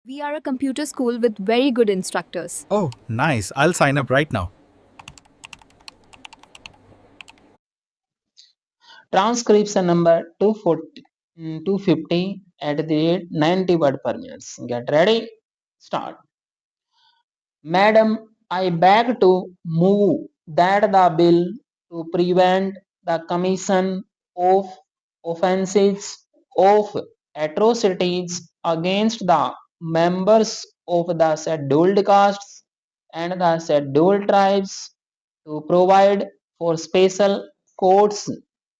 We are a computer school with very good instructors. Oh, nice. I'll sign up right now. Transcription number 250 at the rate 90 word per minute. Get ready? Start. Madam, I beg to move that the bill to prevent the commission of offences of atrocities against the members of the scheduled castes and the scheduled tribes, to provide for special courts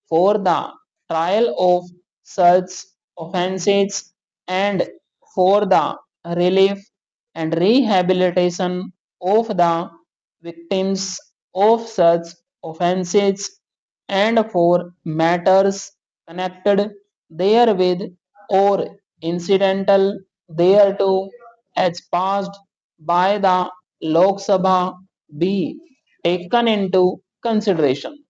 for the trial of such offences and for the relief and rehabilitation of the victims of such offences and for matters connected therewith or incidental thereto as passed by the Lok Sabha be taken into consideration.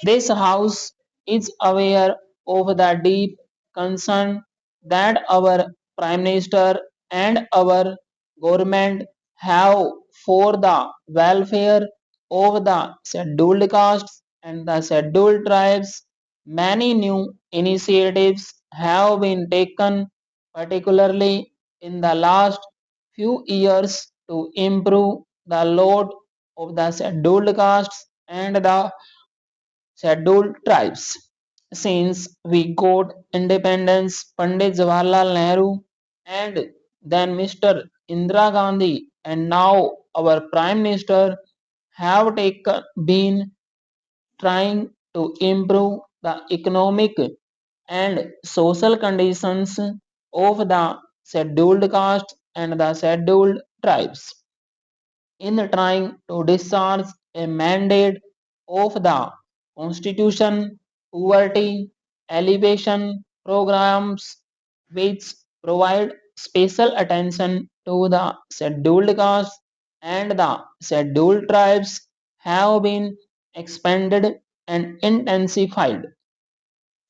This House is aware of the deep concern that our Prime Minister and our government have for the welfare of the scheduled castes and the scheduled tribes. Many new initiatives have been taken, particularly in the last few years, to improve the lot of the scheduled castes and the scheduled tribes. Since we got independence, Pandit Jawaharlal Nehru and then Mr. Indira Gandhi and now our Prime Minister have been trying to improve the economic and social conditions of the scheduled caste and the scheduled tribes in trying to discharge a mandate of the Constitution. Poverty alleviation programs, which provide special attention to the scheduled castes and the scheduled tribes, have been expanded and intensified.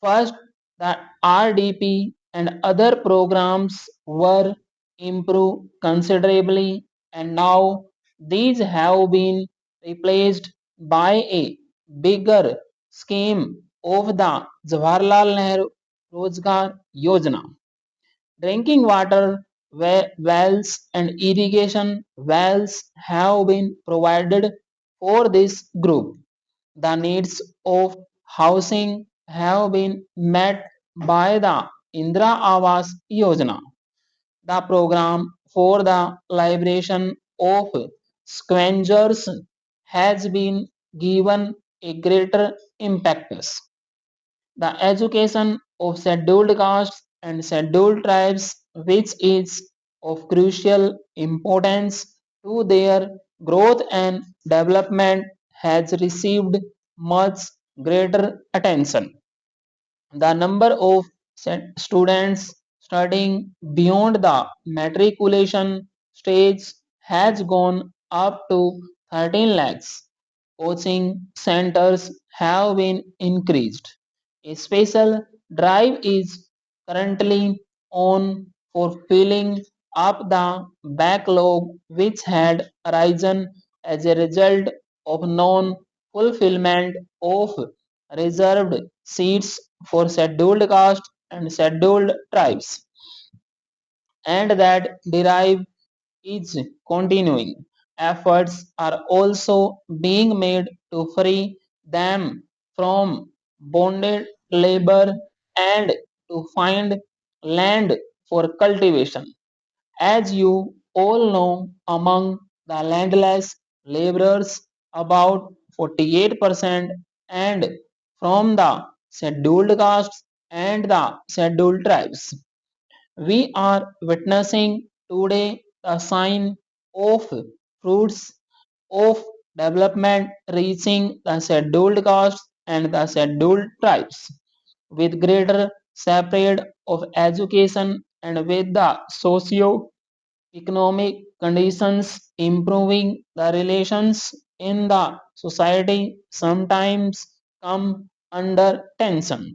First, the RDP and other programs were improved considerably, and now these have been replaced by a bigger scheme of the Jawaharlal Nehru Rozgar Yojana. Drinking water wells and irrigation wells have been provided for this group. The needs of housing have been met by the Indira Awas Yojana. The program for the liberation of scavengers has been given a greater impetus. The education of scheduled castes and scheduled tribes, which is of crucial importance to their growth and development, has received much greater attention. The number of students studying beyond the matriculation stage has gone up to 13 lakhs. Coaching centers have been increased. A special drive is currently on for filling up the backlog which had arisen as a result of non fulfillment of reserved seats for scheduled castes and scheduled tribes, and that drive is continuing. Efforts are also being made to free them from bonded labor and to find land for cultivation. As you all know, among the landless laborers, about 48% and from the scheduled castes and the scheduled tribes. We are witnessing today the sign of fruits of development reaching the scheduled castes and the scheduled tribes with greater separate of education and with the socio-economic conditions improving, the relations in the society sometimes come under tension.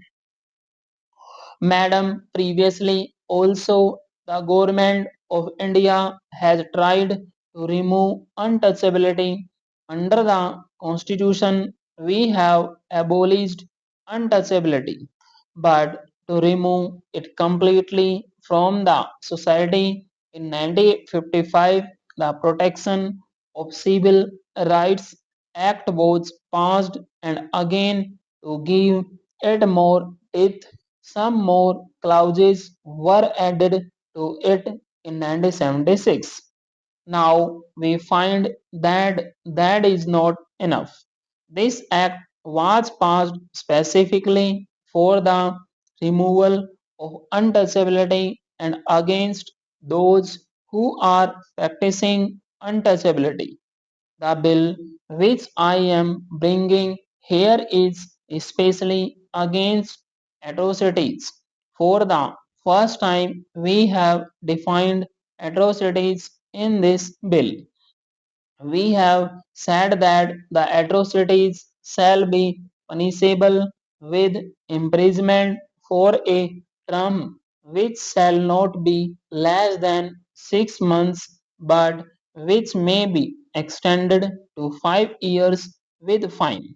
Madam previously also the government of India has tried to remove untouchability. Under the constitution, we have abolished untouchability, but to remove it completely from the society in 1955, the Protection of Civil Rights Act was passed, and again to give it more teeth, some more clauses were added to it in 1976. Now we find that that is not enough. This act was passed specifically for the removal of untouchability and against those who are practicing untouchability. The bill which I am bringing here is especially against atrocities. For the first time, we have defined atrocities in this bill. We have said that the atrocities shall be punishable with imprisonment for a term which shall not be less than 6 months, but which may be extended to 5 years with fine.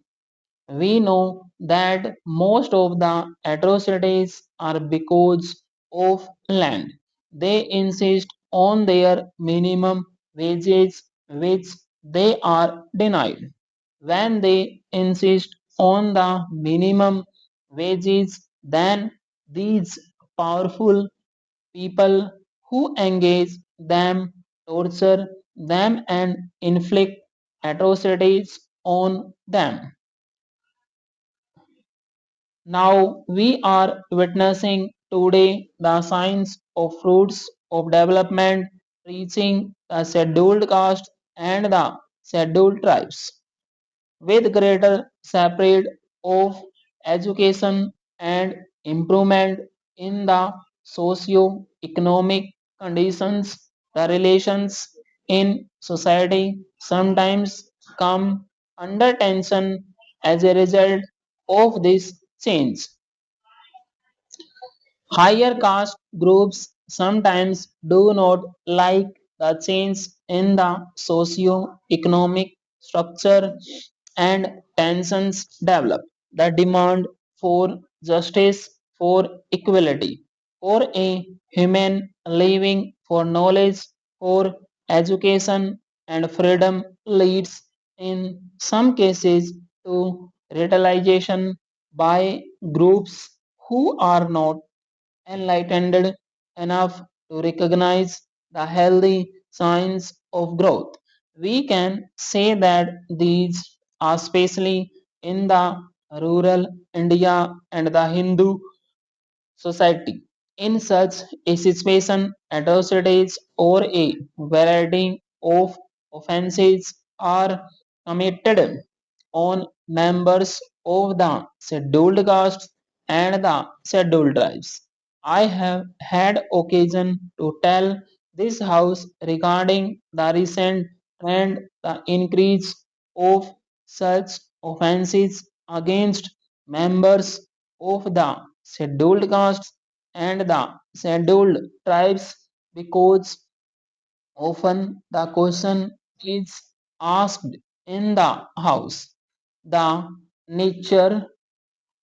We know that most of the atrocities are because of land. They insist on their minimum wages, which they are denied. When they insist on the minimum wages, then these powerful people who engage them torture them and inflict atrocities on them. Now we are witnessing today the signs of fruits of development reaching the scheduled caste and the scheduled tribes. With greater separate of education and improvement in the socio-economic conditions, the relations in society sometimes come under tension as a result of this change. Higher caste groups sometimes do not like the change in the socio-economic structure and tensions develop. The demand for justice, for equality, for a human living, for knowledge, for education and freedom leads in some cases to retaliation by groups who are not enlightened enough to recognize the healthy signs of growth. We can say that these are especially in the rural India and the Hindu society. In such a situation, atrocities or a variety of offences are committed on members of the scheduled castes and the scheduled tribes. I have had occasion to tell this house regarding the recent and the increase of such offences against members of the scheduled castes and the scheduled tribes because often the question is asked in the house. The nature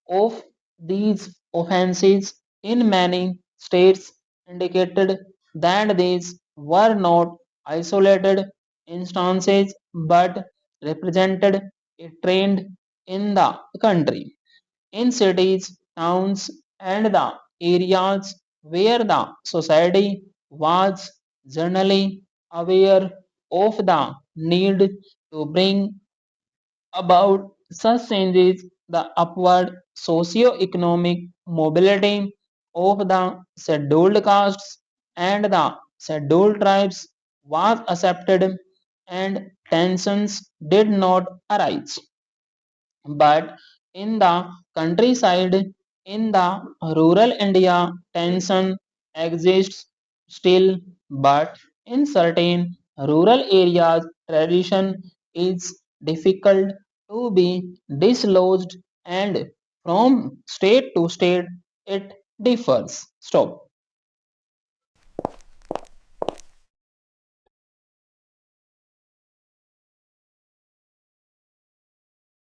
of these offences in many states indicated that these were not isolated instances but represented a trend in the country. In cities, towns, and the areas where the society was generally aware of the need to bring about such changes, the upward socio-economic mobility of the scheduled castes and the scheduled tribes was accepted and tensions did not arise. But in the countryside, in the rural India, tension exists still, but in certain rural areas, tradition is difficult to be dislodged, and from state to state, it differs. Stop.